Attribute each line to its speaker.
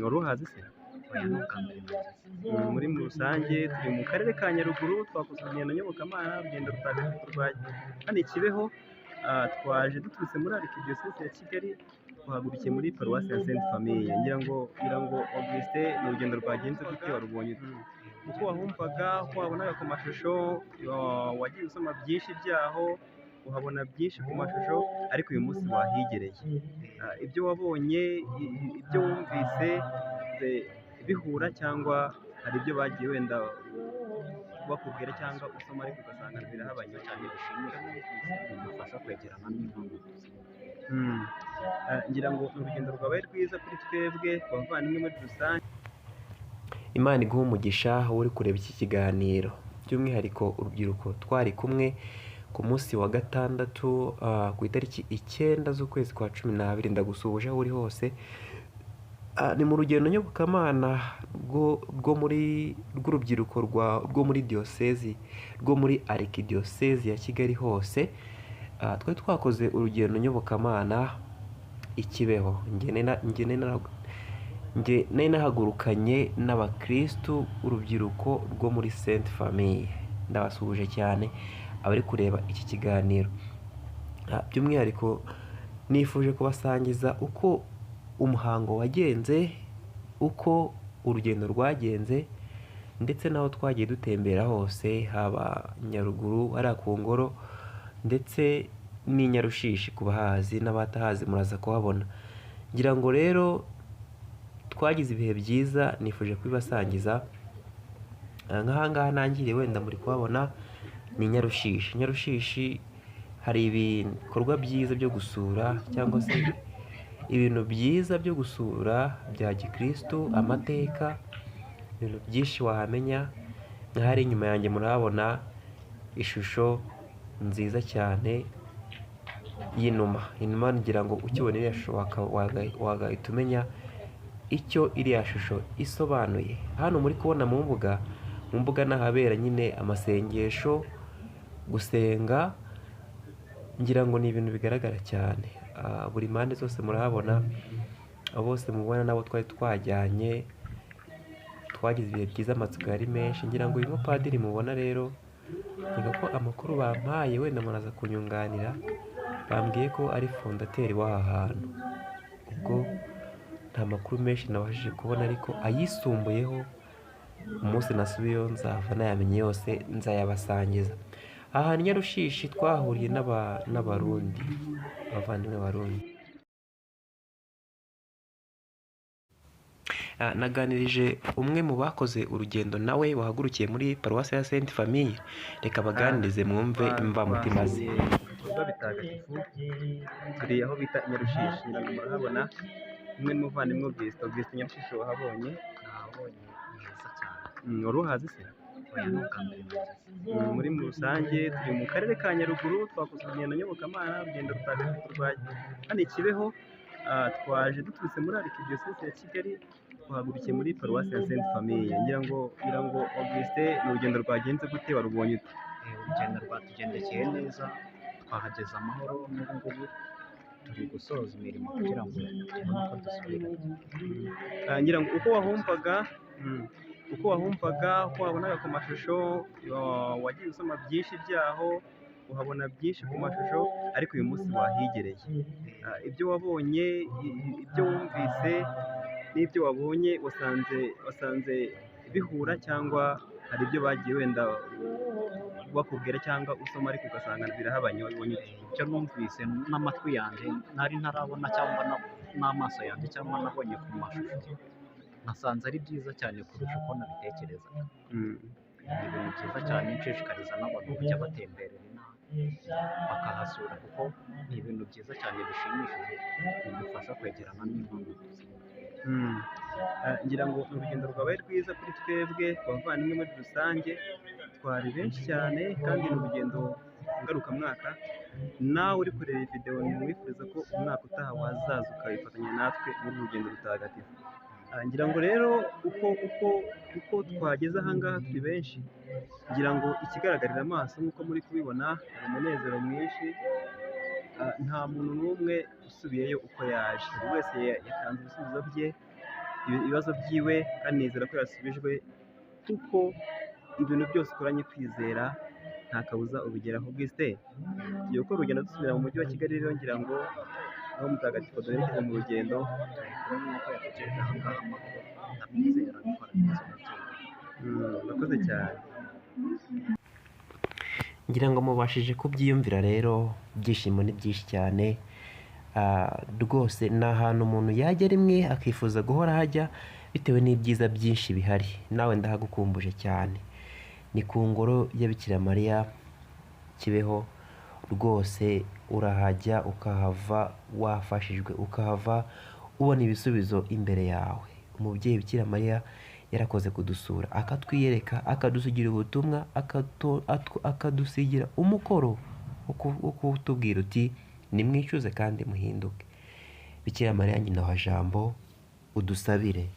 Speaker 1: wari uhazi se?
Speaker 2: Oya ni ubwa mbere mpageze.
Speaker 1: Muri rusange turi mu karere ka Nyaruguru, twakoze urugendo nyobokamana, urugendo rutagatifu rwa hano i Kibeho. Twaje duturutse muri Arikidiyoseze ya Kigali, twahagurukiye muri paruwasi ya Sainte Famille. ngira ngo Augustin, ni urugendo rwagenze gute, warubonye ute? Uko wahumvaga, uko wabonaga ku mashusho, wagiye usoma byinshi byaho, uhabona byinshi ku mashusho, ariko uyu munsi wahigereye. Ibyo wabonye, ibyo wumvise bihura, cyangwa hari ibyo bagiye wenda bakubwira cyangwa usoma ariko ugasanga birahabanye
Speaker 2: cyane bishimisha bidufasha kwegerana n'Imana.
Speaker 1: ngira ngo urugendo rwabaye rwiza kuri twebwe abavandimwe muri rusange.
Speaker 3: Imana iguha umugisha uri kureba iki kiganiro, by'umwihariko urubyiruko twari kumwe ku munsi wa gatandatu ku itariki 9 z'ukwezi kwa 12. Ndagusuhuje aho uri hose. Ni mu rugendo nyobokamana rw'urubyiruko rwo muri diyosezi, rwo muri Arikidiyosezi ya Kigali hose. Twari twakoze urugendo nyobokamana i Kibeho. Nge nari nahagurukanye n'abakristu, urubyiruko rwo muri Sainte Famille. Ndabasuhuje cyane abari kureba iki kiganiro. By'umwihariko nifuje kubasangiza uko umuhango wagenze, uko urugendo rwagenze, ndetse n'aho twagiye dutembera hose, haba Nyaruguru, hariya ku Ngoro, ndetse n'i Nyarushishi. ku bahazi n'abatahazi muraza kuhabona. Ngira ngo rero twagize ibihe byiza, nifuje kubibasangiza. Nk'ahangaha nangiriye, wenda muri kuhabona, ni Nyarushishi. Nyarushishi hari ibikorwa byiza byo gusura, cyangwa se ibintu byiza byo gusura bya gikristu, amateka, ibintu byinshi wahamenya. Nk'ahari inyuma yanjye murahabona ishusho nziza cyane y'inuma. Inuma, ngira ngo ukibona iriya shusho wagahita umenya icyo iriya shusho isobanuye. Hano muri kubona mu mbuga n'ahabera nyine amasengesho, gusenga. Ngira ngo ni ibintu bigaragara cyane. Buri mpande zose murahabona, bose mubona nabo twari twajyanye, twagize ibihe byiza, amatsiko yari menshi. Ngira ngo uyu mupadiri mubona rero, ngira ko amakuru bampaye, wenda muraza kunyunganira, bambwiye ko ari fondateri w'aha hantu. Ubwo nta makuru menshi nabashije kubona, ariko ayisumbuyeho umunsi nasubiyeyo nzava nayamenye yose, nzayabasangiza. Aha ni Nyarushishi, twahuriye n'abarundi, abavandimwe Barundi. Naganirije umwe mu bakoze urugendo nawe wahagurukiye muri paruwasi ya Sainte Famille. Reka baganirize mwumve imvamutima ze.
Speaker 1: Ibikorwa bitagatifu, turi aho bita Nyarushishi. Murahabona umwe n'umuvandimwe Augustin. Nyarushishi wahabonye?
Speaker 2: Nahabonye ni heza cyane.
Speaker 1: Wari uhazi se?
Speaker 2: Oya ni ubwa mbere mpageze.
Speaker 1: Muri rusange turi mu karere ka Nyaruguru, twakoze urugendo nyobokamana, urugendo rutagatifu rwa hano i Kibeho. Twaje duturutse muri Arikidiyoseze ya Kigali, twahagurukiye muri paruwasi ya Sainte Famille. ngira ngo Augustin, ni urugendo rwagenze gute, warubonye ute?
Speaker 2: Urugendo rwatugendekeye neza, twahageze amahoro. N'ubu ngubu turi gusoza imirimo kugira ngo tubone uko dusubira.
Speaker 1: Ngira ngo uko wahumvaga, uko wabonaga ku mashusho, wagiye usoma byinshi byaho, uhabona byinshi ku mashusho, ariko uyu munsi wahigereye. Ibyo wabonye, ibyo wumvise n'ibyo wabonye, wasanze bihura, cyangwa hari ibyo bagiye wenda bakubwira cyangwa usoma ariko ugasanga birahabanye? Wabonye
Speaker 2: Icyo numvise n'amatwi yanjye ntari ntarabona, cyangwa n'amaso yanjye, cyangwa nabonye ku mashusho, nasanze ari byiza cyane kurusha uko nabitekerezaga. Ni ibintu byiza cyane, nshishikariza n'abantu kujya batemberera inaha bakahasura, kuko ni ibintu byiza cyane bishimishije, bidufasha kwegerana n'Imana.
Speaker 1: ngira ngo urugendo rwabaye rwiza kuri twebwe abavandimwe muri rusange. Twari benshi cyane, kandi ni urugendo ngarukamwaka. Nawe uri kureba iyi videwo, ntiwifuriza ko umwaka utaha wazaza ukabifatanya natwe muri uru rugendo rutagatifu. Ngira ngo rero uko twageze ahangaha turi benshi, ngira ngo ikigaragarira amaso nk'uko muri kubibona, hari umunezero mwinshi. Nta muntu n'umwe usubiyeyo uko yaje. Buri wese yatanze ibisubizo bye, ibibazo byiwe kandi nizera ko yasubijwe, kuko ibintu byose ukoranye kwizera nta kabuza ubigeraho. Augustin, tugiye gukora urugendo dusubira mu mujyi wa Kigali rero, ngira ngo aho mutagatifu duherekeze mu rugendo.
Speaker 2: nk'uko yatugejeje aha ngaha amakuru ndamwizera gukora neza umubyeyi.
Speaker 1: Urakoze cyane.
Speaker 3: ngira ngo mubashije kubyiyumvira rero, ibyishimo ni byinshi cyane. Rwose ni ahantu umuntu yajya rimwe akifuza guhora hajya bitewe n'ibyiza byinshi bihari. Nawe ndahagukumbuje cyane, ni ku ngoro ya Bikira Mariya Kibeho. Rwose urahajya ukahava wafashijwe, ukahava ubona ibisubizo imbere yawe. Umubyeyi Bikira Mariya yarakoze kudusura, akatwiyereka, akadusigira ubutumwa, akadusigira umukoro wo kutubwira uti nimwicuze kandi muhinduke. Bikira Mariya nyina wa Jambo, udusabire.